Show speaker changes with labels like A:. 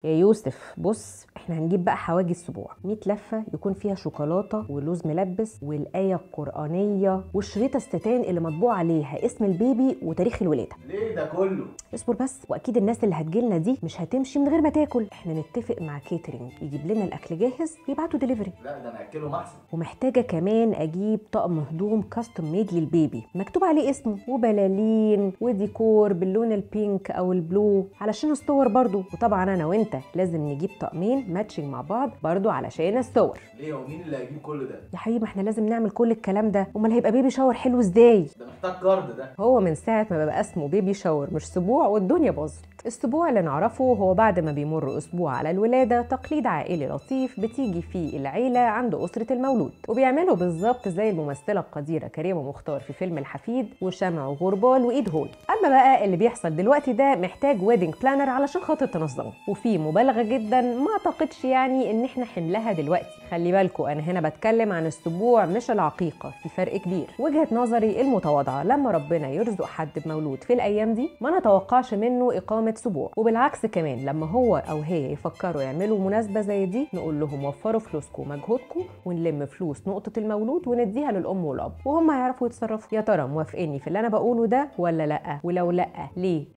A: يا يوسف بص، احنا هنجيب بقى حواجز سبوع 100 لفه يكون فيها شوكولاته ولوز ملبس والايه القرانيه والشريطه الستان اللي مطبوع عليها اسم البيبي وتاريخ الولاده.
B: ليه ده كله؟
A: اصبر بس، واكيد الناس اللي هتجيلنا دي مش هتمشي من غير ما تاكل. احنا نتفق مع كيترينج يجيب لنا الاكل جاهز ويبعتوا دليفري.
B: لا ده انا اكله محسن.
A: ومحتاجه كمان اجيب طقم هدوم كاستم ميد للبيبي مكتوب عليه اسمه وبلالين وديكور باللون البينك او البلو علشان الصور برضو. وطبعا انا وانت لازم نجيب طقمين ماتشنج مع بعض برضو علشان الصور.
B: ليه ومين اللي هيجيب كل ده؟
A: يا حبيبي احنا لازم نعمل كل الكلام ده، امال هيبقى بيبي شاور حلو ازاي؟
B: ده محتاج كارد ده.
A: هو من ساعه ما بقى اسمه بيبي شاور مش سبوع والدنيا باظت. السبوع اللي نعرفه هو بعد ما بيمر اسبوع على الولاده، تقليد عائلي لطيف بتيجي فيه العيله عند اسره المولود وبيعملوا بالظبط زي الممثله القديره كريمه مختار في فيلم الحفيد وشمع وغربال وايد هول. اما بقى اللي بيحصل دلوقتي ده محتاج ويدنج بلانر علشان خاطر تنظمه، وفي مبالغه جدا ما اعتقدش يعني ان احنا حملها دلوقتي. خلي بالكم انا هنا بتكلم عن السبوع مش العقيقه، في فرق كبير. وجهه نظري المتواضعه لما ربنا يرزق حد بمولود في الايام دي ما نتوقعش منه اقامه سبوع، وبالعكس كمان لما هو او هي يفكروا يعملوا مناسبه زي دي نقول لهم وفروا فلوسكم ومجهودكم ونلم فلوس نقطه المولود ونديها للام والاب وهم هيعرفوا يتصرفوا. يا ترى موافقيني في اللي انا بقوله ده ولا لا؟ ولو لا ليه؟